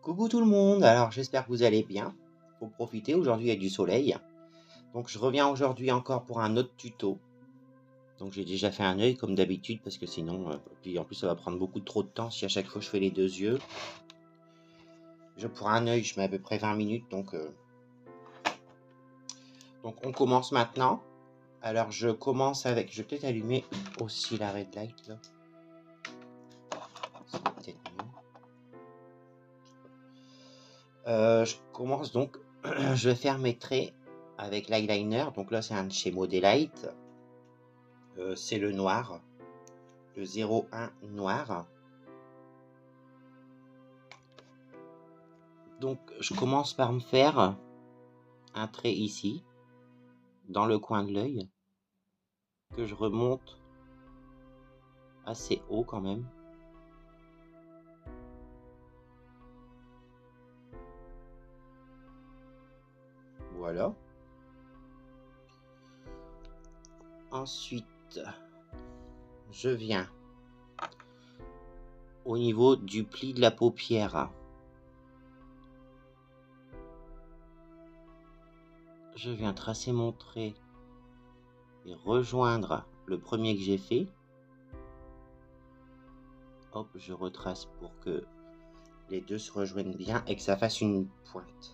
Coucou tout le monde, alors j'espère que vous allez bien. Faut profiter, aujourd'hui il y a du soleil. Donc je reviens aujourd'hui encore pour un autre tuto. Donc j'ai déjà fait un œil comme d'habitude parce que sinon, puis en plus ça va prendre beaucoup trop de temps si à chaque fois je fais les deux yeux. Pour un œil je mets à peu près 20 minutes donc on commence maintenant. Alors je commence avec, je vais peut-être allumer aussi la red light là. C'est peut-être mieux. Je commence donc, je vais faire mes traits avec l'eyeliner. Donc là c'est un de chez Modelite. C'est le noir, le 01 noir. Donc je commence par me faire un trait ici, dans le coin de l'œil, que je remonte assez haut quand même. Voilà. Ensuite, je viens au niveau du pli de la paupière. Je viens tracer mon trait et rejoindre le premier que j'ai fait. Hop, je retrace pour que les deux se rejoignent bien et que ça fasse une pointe.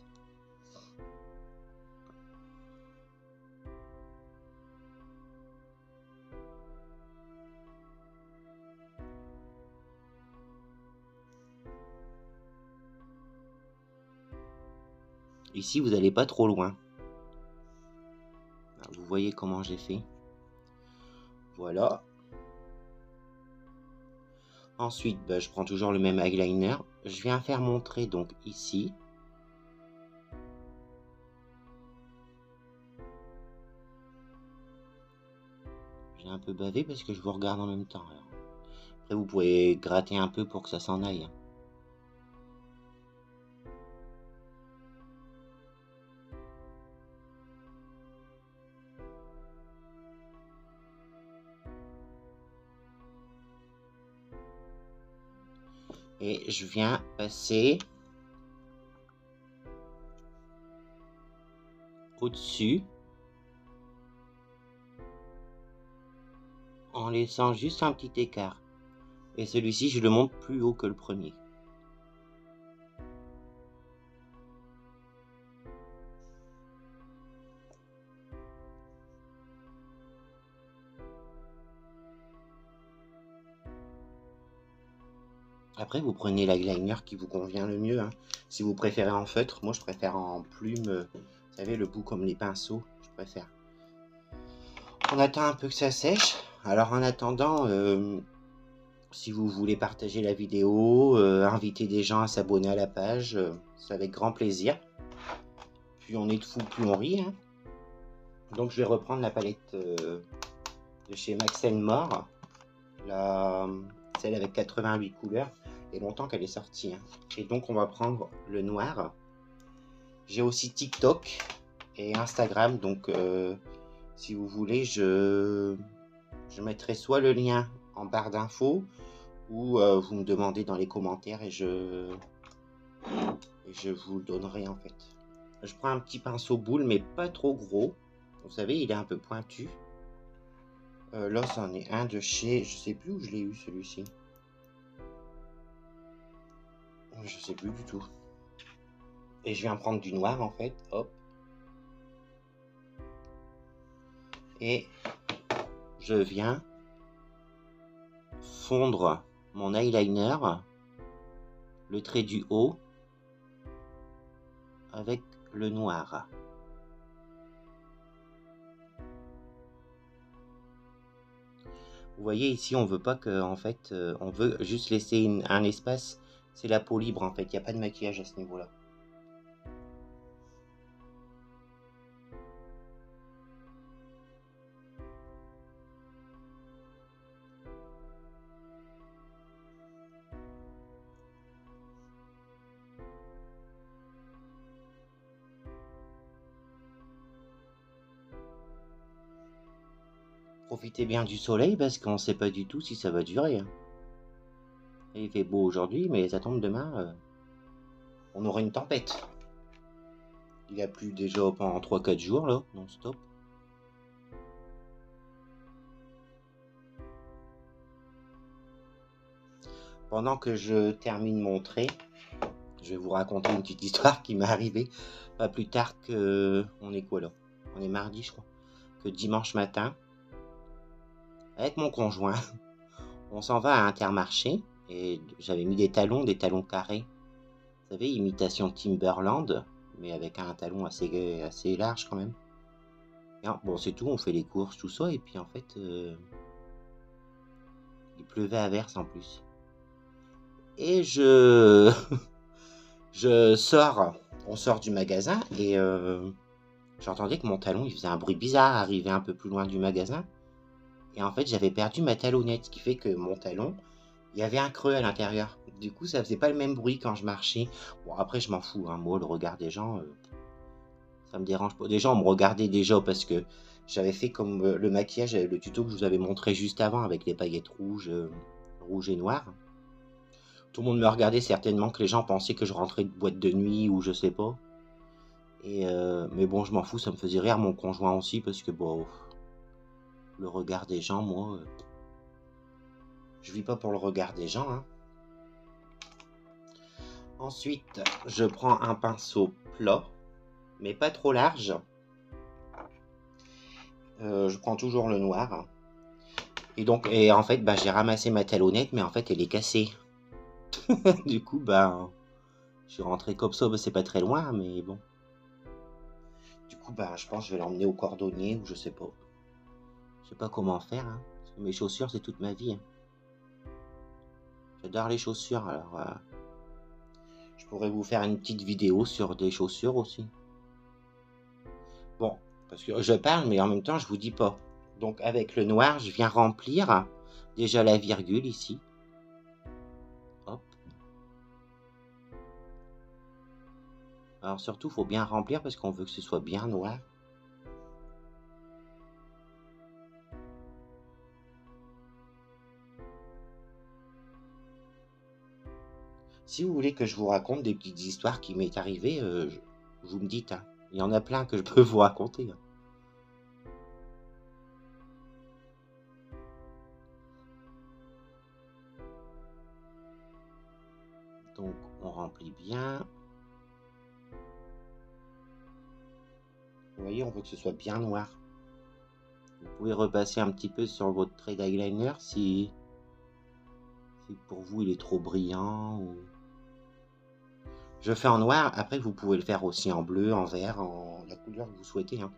Ici, vous n'allez pas trop loin. Vous voyez comment j'ai fait. Voilà. Ensuite, je prends toujours le même eyeliner. Je viens faire mon trait donc ici. J'ai un peu bavé parce que je vous regarde en même temps. Alors. Après, vous pouvez gratter un peu pour que ça s'en aille. Et je viens passer au-dessus en laissant juste un petit écart. Et celui-ci, je le monte plus haut que le premier. Après, vous prenez l'eyeliner qui vous convient le mieux. Hein. Si vous préférez en feutre, moi je préfère en plume. Vous savez, le bout comme les pinceaux, je préfère. On attend un peu que ça sèche. Alors en attendant, si vous voulez partager la vidéo, inviter des gens à s'abonner à la page, c'est avec grand plaisir. Plus on est de fous, plus on rit. Hein. Donc je vais reprendre la palette de chez Max More, celle avec 88 couleurs. Il y a longtemps qu'elle est sortie. Hein. Et donc on va prendre le noir. J'ai aussi TikTok et Instagram, donc si vous voulez, je mettrai soit le lien en barre d'infos ou vous me demandez dans les commentaires et je vous le donnerai en fait. Je prends un petit pinceau boule mais pas trop gros. Vous savez, il est un peu pointu. Là, c'en est un de chez... Je sais plus où je l'ai eu celui-ci. Je sais plus du tout. Et je viens prendre du noir en fait. Hop. Et je viens fondre mon eyeliner, le trait du haut, avec le noir. Vous voyez ici, on veut pas que, en fait, on veut juste laisser un espace. C'est la peau libre en fait, il n'y a pas de maquillage à ce niveau-là. Profitez bien du soleil parce qu'on ne sait pas du tout si ça va durer. Hein. Il fait beau aujourd'hui, mais ça tombe demain. on aurait une tempête. Il a plu déjà pendant 3-4 jours là, non-stop. Pendant que je termine mon trait, je vais vous raconter une petite histoire qui m'est arrivée pas plus tard que... On est quoi là? On est mardi, je crois. Que dimanche matin, avec mon conjoint, on s'en va à Intermarché et j'avais mis des talons carrés. Vous savez, imitation Timberland, mais avec un talon assez large quand même. Et bon, c'est tout, on fait les courses, tout ça, et puis en fait, il pleuvait à verse en plus. Et je sors, on sort du magasin et j'entendais que mon talon, il faisait un bruit bizarre, arrivé un peu plus loin du magasin. Et en fait, j'avais perdu ma talonnette, ce qui fait que mon talon, il y avait un creux à l'intérieur. Du coup, ça faisait pas le même bruit quand je marchais. Bon, après, je m'en fous, hein. Moi, le regard des gens, ça me dérange pas. Des gens me regardaient déjà parce que j'avais fait comme le maquillage, le tuto que je vous avais montré juste avant avec les paillettes rouges, rouges et noires. Tout le monde me regardait, certainement que les gens pensaient que je rentrais de boîte de nuit ou je sais pas. Et mais bon, je m'en fous, ça me faisait rire mon conjoint aussi parce que bon, le regard des gens, moi, je vis pas pour le regard des gens, hein. Ensuite, je prends un pinceau plat, mais pas trop large. Je prends toujours le noir. Et donc, en fait, bah, j'ai ramassé ma talonnette, mais en fait, elle est cassée. Du coup, bah, je suis rentré comme ça, bah, c'est pas très loin, mais bon. Du coup, bah, je pense que je vais l'emmener au cordonnier ou je sais pas. Je sais pas comment faire, hein, parce que mes chaussures, c'est toute ma vie, hein. J'adore les chaussures, alors je pourrais vous faire une petite vidéo sur des chaussures aussi. Bon, parce que je parle, mais en même temps, je vous dis pas. Donc, avec le noir, je viens remplir déjà la virgule ici. Hop. Alors, surtout, il faut bien remplir parce qu'on veut que ce soit bien noir. Si vous voulez que je vous raconte des petites histoires qui m'est arrivées, vous me dites, hein. Il y en a plein que je peux vous raconter, hein. Donc, on remplit bien. Vous voyez, on veut que ce soit bien noir. Vous pouvez repasser un petit peu sur votre trait d'eyeliner si pour vous il est trop brillant. Ou... Je fais en noir, après vous pouvez le faire aussi en bleu, en vert, en la couleur que vous souhaitez, hein.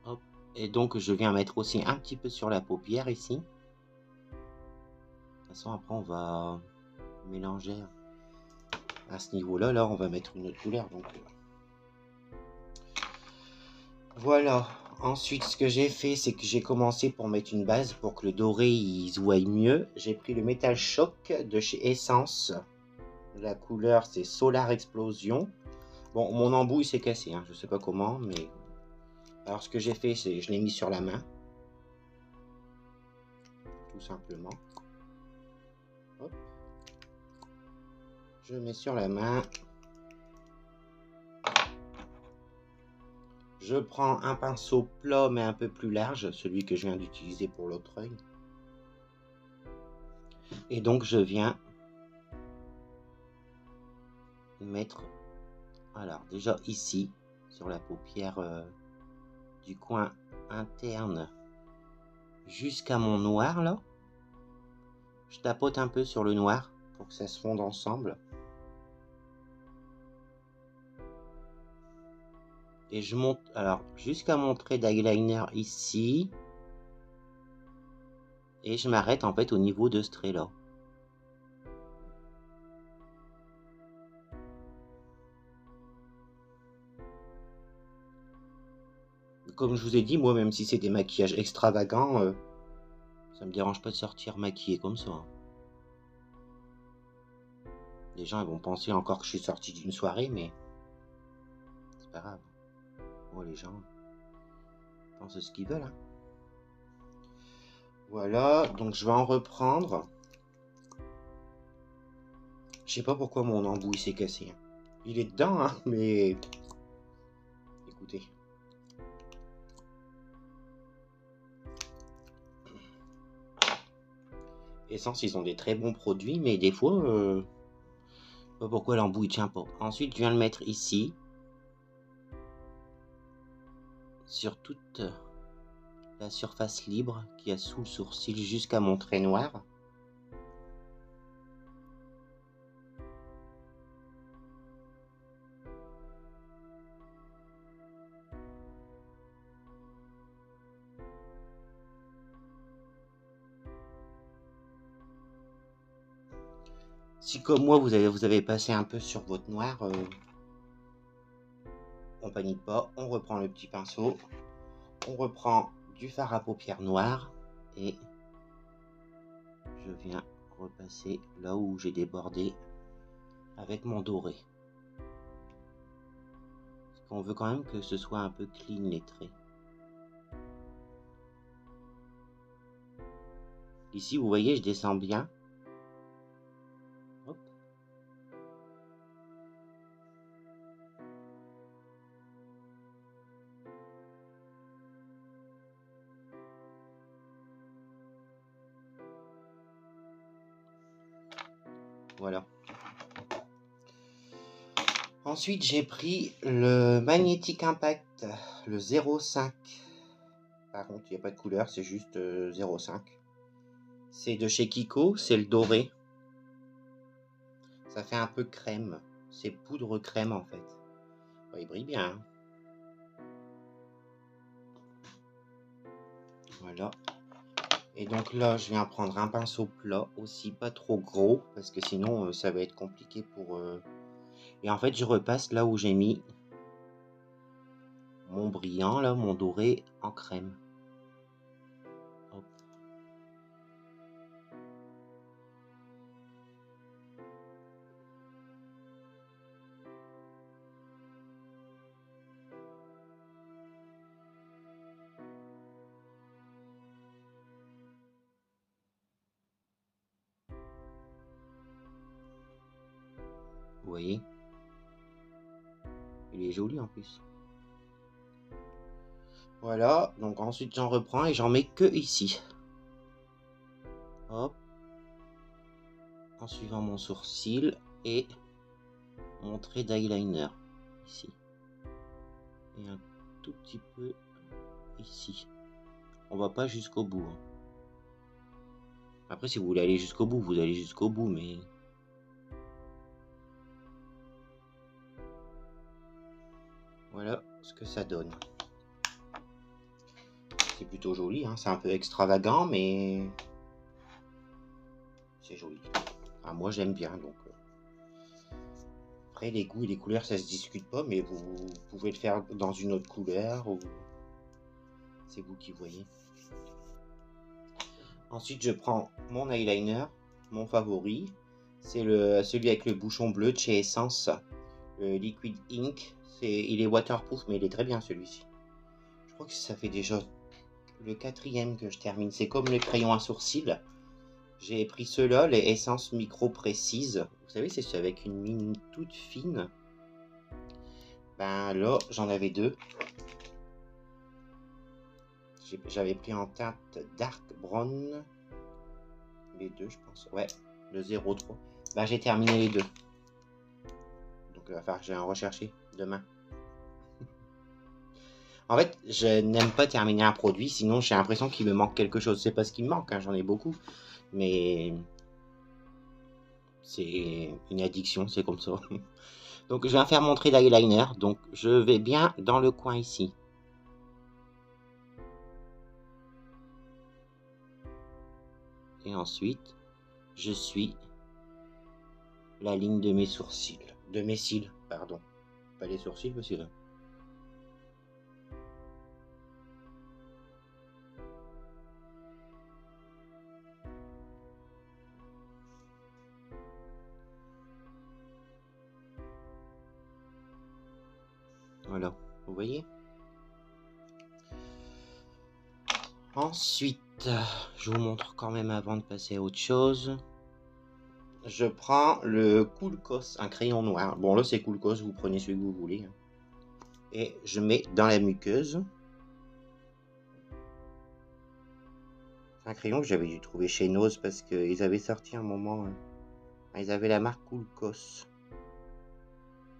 Hop. Et donc je viens mettre aussi un petit peu sur la paupière ici. De toute façon après on va mélanger à ce niveau-là. Là on va mettre une autre couleur. Donc voilà. Ensuite ce que j'ai fait c'est que j'ai commencé pour mettre une base pour que le doré il se voie mieux. J'ai pris le Metal Shock de chez Essence. La couleur c'est Solar Explosion. Bon, mon embout il s'est cassé, hein, je sais pas comment, mais... Alors ce que j'ai fait, c'est je l'ai mis sur la main. Tout simplement. Hop. Je mets sur la main. Je prends un pinceau plat mais un peu plus large, celui que je viens d'utiliser pour l'autre œil. Et donc je viens mettre, alors déjà ici, sur la paupière du coin interne jusqu'à mon noir là. Je tapote un peu sur le noir pour que ça se fonde ensemble. Et je monte alors jusqu'à mon trait d'eyeliner ici. Et je m'arrête en fait au niveau de ce trait là. Comme je vous ai dit, moi même si c'est des maquillages extravagants, ça me dérange pas de sortir maquillé comme ça, hein. Les gens ils vont penser encore que je suis sorti d'une soirée, mais c'est pas grave. Moi les gens pensent ce qu'ils veulent, hein. Voilà, donc je vais en reprendre. Je sais pas pourquoi mon embout s'est cassé. Hein. Il est dedans, hein, mais... Écoutez. Essence, ils ont des très bons produits, mais des fois... Je sais pas pourquoi l'embout il tient pas. Ensuite, je viens le mettre ici. Sur toute la surface libre qu'il y a sous le sourcil jusqu'à mon trait noir. Si comme moi vous avez passé un peu sur votre noir, on panique pas, on reprend le petit pinceau, on reprend du fard à paupières noir et je viens repasser là où j'ai débordé avec mon doré. Parce qu'on veut quand même que ce soit un peu clean les traits. Ici vous voyez je descends bien. Hop. Voilà. Ensuite, j'ai pris le Magnetic Impact, le 0,5. Par contre, il n'y a pas de couleur, c'est juste 0,5. C'est de chez Kiko, c'est le doré. Ça fait un peu crème. C'est poudre crème en fait. Oh, il brille bien. Hein. Voilà. Et donc là, je viens prendre un pinceau plat aussi, pas trop gros, parce que sinon, ça va être compliqué pour... Et en fait, je repasse là où j'ai mis mon brillant, là, mon doré en crème. Hop. Vous voyez? Il est joli en plus. Voilà, donc ensuite j'en reprends et j'en mets que ici. Hop. En suivant mon sourcil et mon trait d'eyeliner ici. Et un tout petit peu ici. On va pas jusqu'au bout. Hein. Après, si vous voulez aller jusqu'au bout, vous allez jusqu'au bout, mais... Voilà ce que ça donne. C'est plutôt joli, hein. C'est un peu extravagant, mais... C'est joli. Enfin, moi, j'aime bien, donc... Après, les goûts et les couleurs, ça se discute pas, mais vous pouvez le faire dans une autre couleur, ou... C'est vous qui voyez. Ensuite, je prends mon eyeliner, mon favori. C'est celui avec le bouchon bleu de chez Essence, le Liquid Ink. Il est waterproof, mais il est très bien celui-ci. Je crois que ça fait déjà le 4e que je termine. C'est comme le crayon à sourcils. J'ai pris ceux-là, les Essence Micro Précise. Vous savez, c'est ceux avec une mine toute fine. Ben là, j'en avais deux. J'avais pris en teinte Dark Brown. Les deux, je pense. Ouais, le 03. Ben, j'ai terminé les deux. Donc, il va falloir que j'aille en rechercher demain. En fait, je n'aime pas terminer un produit, sinon j'ai l'impression qu'il me manque quelque chose. C'est pas ce qui me manque, hein, j'en ai beaucoup. Mais c'est une addiction, c'est comme ça. Donc, je viens faire mon trait d'eyeliner. Donc, je vais bien dans le coin ici. Et ensuite, je suis la ligne de mes sourcils. De mes cils, pardon. Pas les sourcils, mais c'est là. Voilà, vous voyez? Ensuite, je vous montre quand même avant de passer à autre chose. je prends le Coolcos, un crayon noir. Bon, là, c'est Coolcos, vous prenez celui que vous voulez. Hein. Et je mets dans la muqueuse. Un crayon que j'avais dû trouver chez Nose parce qu'ils avaient sorti un moment. Ils avaient la marque Coolcos.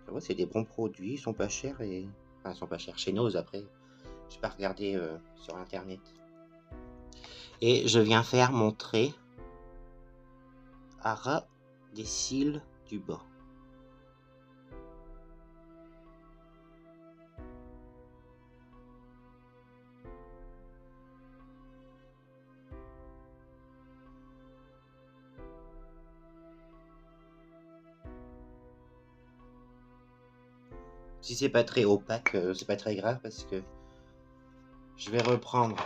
Ça va, c'est des bons produits, ils sont pas chers et. Enfin, ils sont pas chers chez Nose après. Je pas regardé sur internet. Et je viens faire mon trait à ras des cils du bas. Si c'est pas très opaque, c'est pas très grave parce que je vais reprendre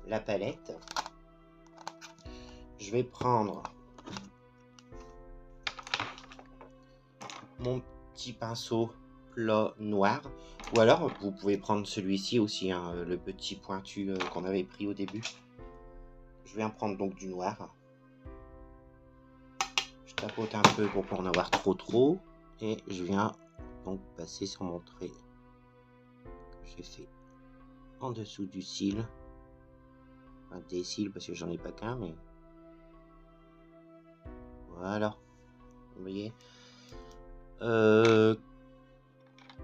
la palette. Je vais prendre mon petit pinceau plat noir. Ou alors, vous pouvez prendre celui-ci aussi, hein, le petit pointu qu'on avait pris au début. Je vais en prendre donc du noir. Je tapote un peu pour pas en avoir trop. Et je viens donc passer sur mon trait que j'ai fait en dessous du cil. Enfin, des cils parce que j'en ai pas qu'un, mais voilà. Vous voyez.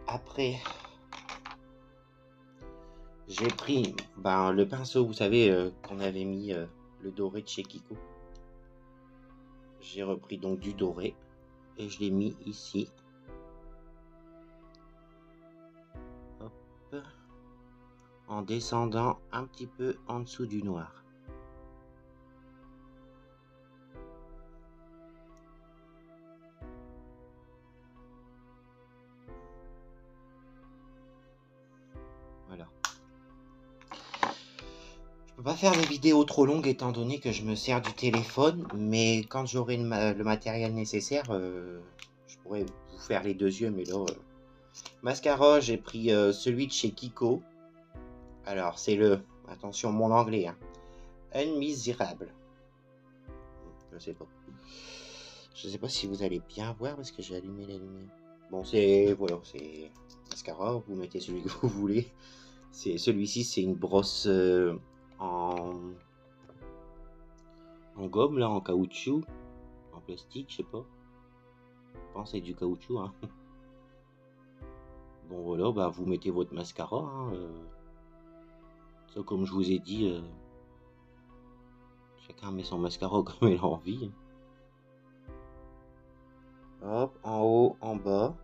Après, j'ai pris le pinceau, vous savez, qu'on avait mis le doré de chez Kiko. J'ai repris donc du doré et je l'ai mis ici. Hop. En descendant un petit peu en dessous du noir. Voilà. Je peux pas faire des vidéos trop longues étant donné que je me sers du téléphone, mais quand j'aurai le matériel nécessaire, je pourrais vous faire les 2 yeux, mais là... Mascara, j'ai pris celui de chez Kiko. Alors, c'est attention, mon anglais, hein. Unmisérable. Je sais pas. Je sais pas si vous allez bien voir parce que j'ai allumé la lumière. Bon, voilà, c'est mascara. Vous mettez celui que vous voulez. Celui-ci, c'est une brosse en gomme, là, en caoutchouc. En plastique, je sais pas. Je pense que c'est du caoutchouc, hein. Bon, voilà, vous mettez votre mascara, hein, ça, comme je vous ai dit, chacun met son mascara comme il a envie. Hop, en haut, en bas.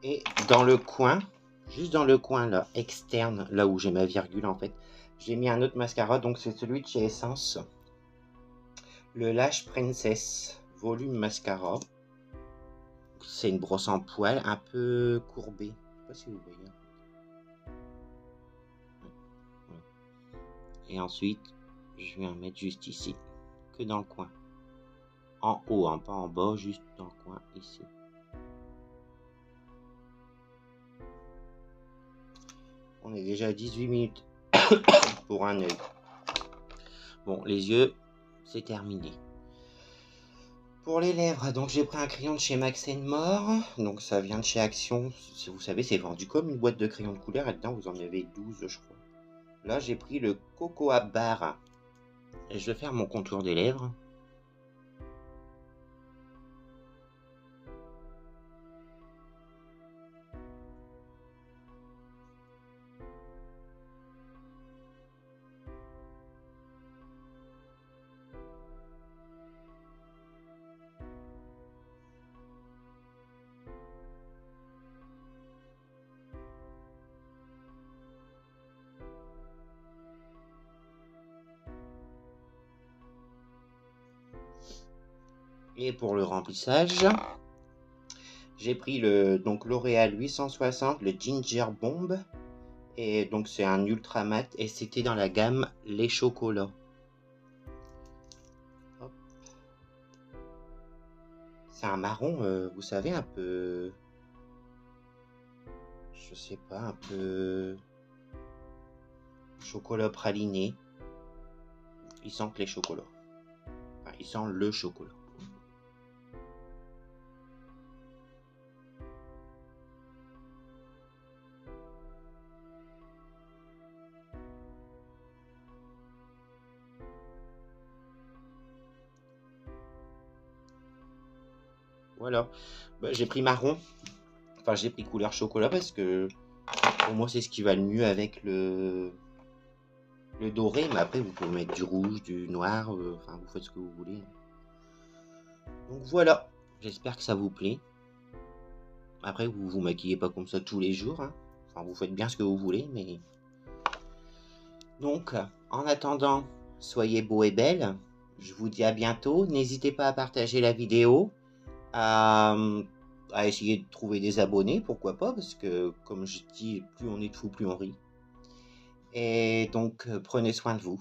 Et dans le coin, juste dans le coin là, externe, là où j'ai ma virgule en fait, j'ai mis un autre mascara, donc c'est celui de chez Essence. Le Lash Princess Volume Mascara. C'est une brosse en poil un peu courbée. Je sais pas si vous voyez. Voilà. Et ensuite, je vais en mettre juste ici, que dans le coin. En haut, hein, pas en bas, juste dans le coin ici. On est déjà à 18 minutes pour un œil. Bon, les yeux, c'est terminé. Pour les lèvres, donc j'ai pris un crayon de chez Max More. Donc ça vient de chez Action. Vous savez, c'est vendu comme une boîte de crayons de couleur. Et dedans, vous en avez 12, je crois. Là, j'ai pris le Cocoa Bar. Et je vais faire mon contour des lèvres. Et pour le remplissage, j'ai pris donc L'Oréal 860, le Ginger Bomb. Et donc c'est un ultra mat et c'était dans la gamme les chocolats. C'est un marron, vous savez, un peu... Je sais pas, un peu... chocolat praliné. ils sentent les chocolats. Enfin, ils sentent le chocolat. Voilà. Bah, j'ai pris marron. Enfin, j'ai pris couleur chocolat parce que pour moi, c'est ce qui va le mieux avec le doré. Mais après, vous pouvez mettre du rouge, du noir. Enfin, vous faites ce que vous voulez. Donc voilà. J'espère que ça vous plaît. Après, vous vous maquillez pas comme ça tous les jours. Hein. Enfin, vous faites bien ce que vous voulez. Mais donc, en attendant, soyez beaux et belles. Je vous dis à bientôt. N'hésitez pas à partager la vidéo. À, à essayer de trouver des abonnés, pourquoi pas, parce que comme je dis, plus on est de fous, plus on rit. Et donc, prenez soin de vous.